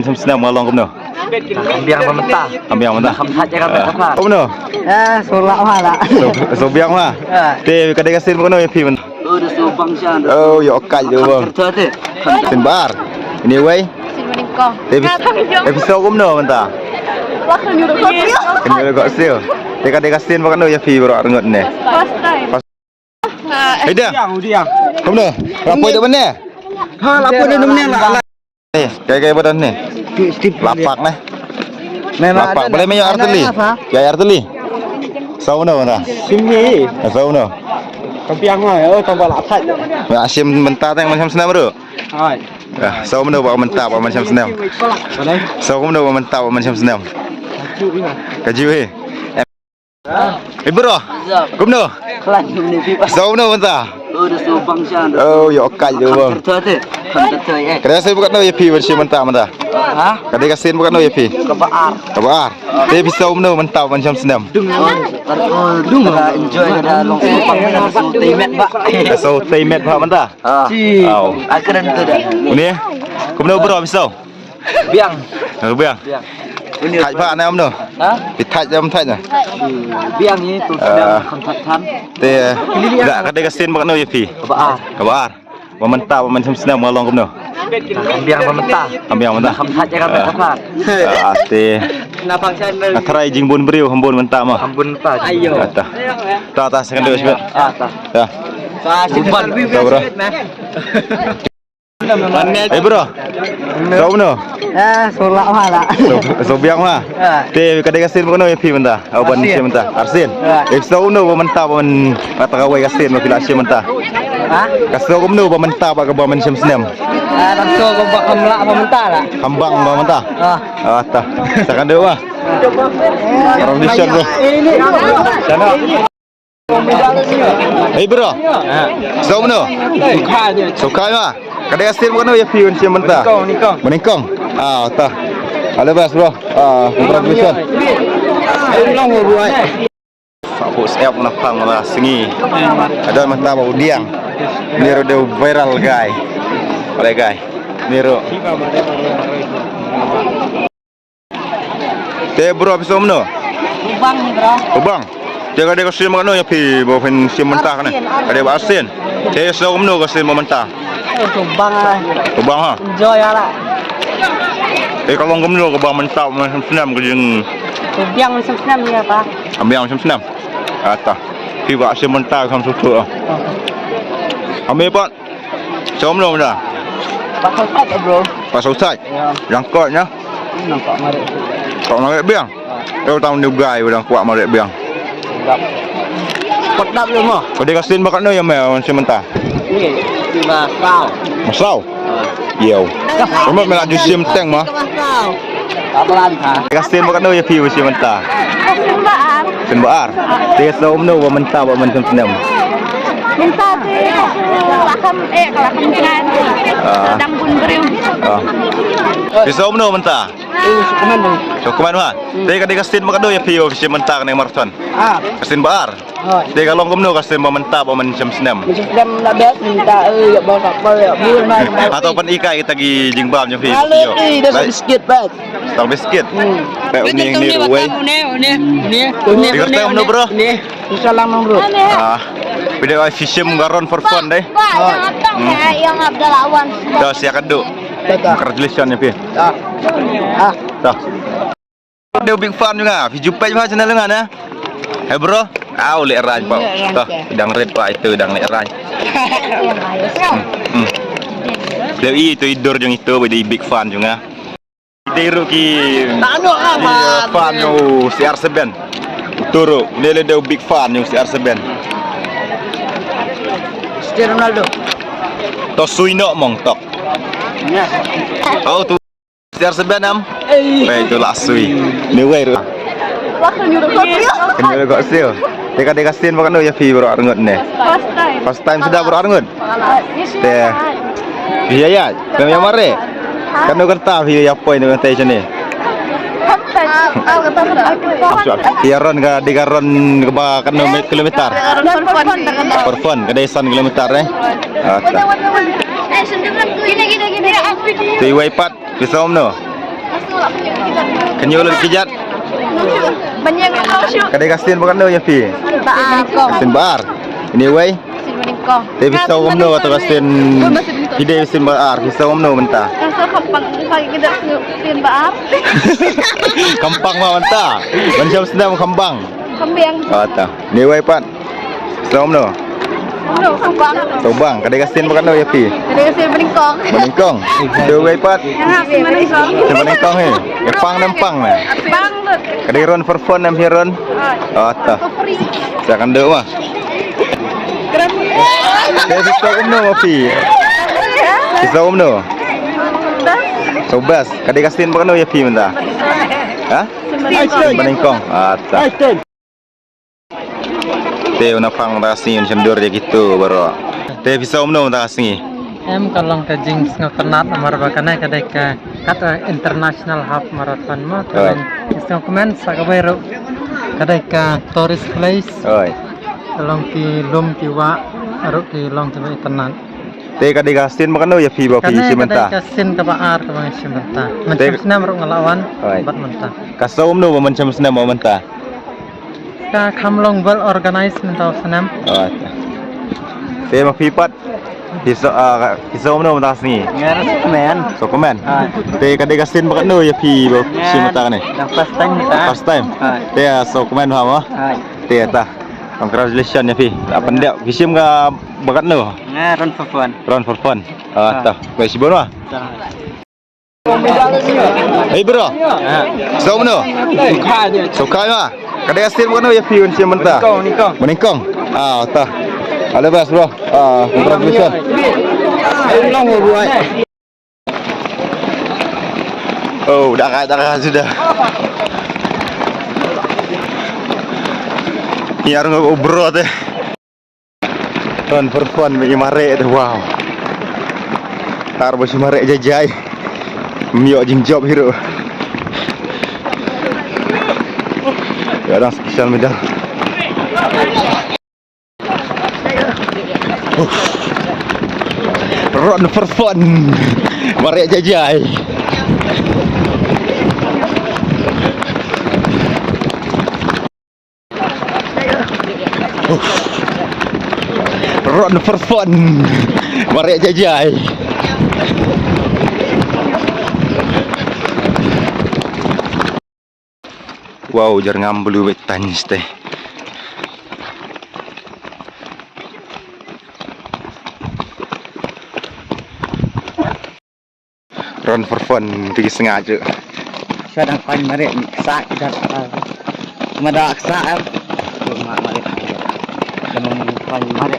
Senang mengalong ke mana? Ambiang mentah. Ambiang mentah. Saja kan apa? Ke mana? Solak mana? Sobiang mah. Te kadang kasih ke mana ya pi men? Udah subang sian. Oh, ya okal je bang. Sen bar. Ini way. Sinmeningkong. Episode ke mana mentah? Wah, nyuruh kau dia. Kena kau sil. Te kadang kasih ke mana ya pi bro rengut ni. First time. Ida. Udiang. Ke mana? Apa itu mana? Ha, lapor dia nomor lah. Kayak badan ni. Lapak nih. Lapak boleh main arteli. Ya arteli. Sauna mana? Sini. Sauna. Kampiang mah, tambah lapar. Ya asyik mentah teng macam senam bro. Hai. Ya, sauna bawa mentah bawa macam senam. Sauna bawa mentah bawa macam senam. Kaju eh. Bro. Kumno. Kelas ni pipa. Sauna mentah. Udah subang sian. Oh, ya okal je bang. Kadang saya bukan tahu ya pi bersih mentah. Ha? Kadang kasih bukan tahu ya pi. Kebaar. Kabar. Tapi bisa mentah macam senam. Dung enjoy ada long subang so temet ba. So temet pak mentah. Si. Oh. Akran tu dah. Ini. Kumno bro bisa. Biang. Biang. Biang. Thạch bạn em nữa. Hả? Bị thạch em thạch này. Biang ni tu sedang kontakkan. Teh. Enggak kadang kasih bukan tahu ya pi. Kebaar. Kabar. Mentah macam senam mengalong kumno. Ambiang mentah. Ambiang mentah. Saja kan apa? Teh. Napang sian. Atrai jing bun beriu hambun mentah mah. Ambun mentah. Ayo. Kata. Tak sekan dulu sebab. Atas. Ya. Simpan. Tahu bro. Bro. Tahu no? Solak mana? Sobiang mah. Te kadang kasih bukan ya pi mentah. Awan si mentah. Arsin. Tahu no mentah pun kata kawai kasih mah bila si mentah. Ha? Kasih aku no mentah pak bawa macam senam. Langsung kau buat kamla apa mentah lah? Hambang bawa mentah. Ah, tak. Sekan dulu mah. Condition tu. Sana. Bro. Tahu no? Suka mah. Kadang kasih bukan ya pi macam mentah. Meningkong. Tak. Ada bas bro. Congratulations. Long buat. Aku siap menapang malah sengi. Ada mentah bau diang. Nero de viral guy. Oleh guy. Nero. Te bro habis mana? Bang ni bro. Bang. Jaga dia kasih mana ya pi bau pen sim mentah kan. Ada basin. Te selalu mana kasih mentah. Bang lah. Bang ha. Enjoy lah. Kalau ngomong ke bang mentah macam senam ke jeng. Biang macam senam ni apa? Ambil macam senam. Atah. Pi buat sim mentah macam susu ah. Ambil pak. Macam mana dah? Pasal tak bro? Pasal usai. Jangkotnya. Nampak marek. Kau marek biang. Kau tahu ni guy orang kuat marek biang. Kodap lu mah. Kau dia kasih makan yang mel macam mentah. Ni, cuma kau. Masau. Yo. Kamu melak jusim teng mah. Apa lantah? Kasih makan yang pi macam mentah. Kesembahan. Sembar. Dia tahu mana mentah macam senam. Minta sih kelakam kan. Sedang pun beriu. Dia tahu mana mentah. Sukuman dong. Cukuman mah. Dia kadang kasih makan yang pi macam mentah kena marathon. Kasih bar. Dia kalau kamu kasih mentah macam senam. Macam senam nak bet minta ya bawa kapal ya bulan mai. Ataupun ikai kita pergi jingbam macam pi. Kalau ni dah sikit bet. Star biscuit. Kayak ni ruway. Ni. Dia kata mana bro? Ni. Salam bro. Video fishing garon for fun deh. Yang Abdul Awan. Dah siap keduk. Congratulations ya pi. Dah. Dia big fan juga. Video page apa channel dengan ya? Hey bro. Lek raj pak. Dah. Dang red pak itu dang lek raj. Dia itu tidur jeng itu jadi big fan juga. Dia ki. Tano apa? Fan yo CR7. Turu. Dia big fan yo CR7. Cristiano Ronaldo. To suino mong tok. Oh tu CR7 am. Itu lah sui. Ni way ru. Wah, nyuruh kau dia. Kenapa kau sil? Dia kasih makan ya pi bro rengut ni. First time. First time sudah bro rengut. Teh. Iya ya, kami yang mare. Kan kau tahu ya apa ini kata macam ni. Tiaran ke digaron ke ba kan kilometer. Per fun ke desan kilometer Gini. Ti wipat bisa om no. Kenyo lo dikijat. Banyak yang mau shoot. Kadai kastin bukan lo ya pi. Kastin bar. Ini way. Tapi pisau umno atau kastin ide kastin bar. Pisau umno mentah. Rasa kampang pagi kita sin baar. Kampang mah mentah. Macam sedang kambang. Kambing. Oh ta. Ini way pat. Pisau umno. Udah kampang. Sobang. Kadai kastin bukan lo ya pi. Jadi sin meningkong. Meningkong. Dua way pat. Sin meningkong. Meningkong he. Pang nempang lah. Bang lut. Kadai ron for fun nam hiron. Oh ta. Free. Saya akan dek mah. Dia pisau umno mah pi. Pisau umno. Sobas. Kadai kastin bukan lo ya pi mentah. Hah? Meningkong. Ah ta. Teh una pang rasing cendur dia gitu baru. Teh pisau umno mentah kasih. Em kalong ka jings nga penat amar bakana kadai ka kata international half marathon mo kalong isang comment sa kabayro kadai ka tourist place Oi. kalong ki lum ki wa aro ki long tiba itanan Teh kadai kastin bukan lo ya pi bawa pi kadai simenta. ka sin ka baar ka bang simenta Teh- macam senam ro ngalawan Oi. bat menta Kasau umno macam senam mau mentah. ka kamlong well organize menta senam Oh ta. Teh mah pipat. Pisau umno mentah kasih. Ngaras men. So komen. Ah. Teh kadai kastin bukan lo ya pi bawa simenta ni. Yang first time kita. First time. Ah. Teh so komen faham ah. Ah. Teh ta. Congratulations ya pi. Apa ndak visim ka bakat lo? Ngaran for fun. Run for fun. Ah ta. Baik sibon mah. Hey bro. Pisau umno. Suka mah. Kadai kastin bukan lo ya pi visim mentah. Nikong. Meningkong. Ah ta. All the best bro. Congratulations. Long buat. Oh, dah sudah. Ini orang bro teh. Run for fun bagi mare teh. Wow. Tar bos mare jajai. Mio jing job hero. Ya orang spesial medal. Run for fun. Mare jajai. Run for fun. Mari jajai. Wow, jar ngambelu betans teh. Run for fun, pergi sengaja. Sedang paling mari sak dan mada sak. Cuma mari. Dan paling mari.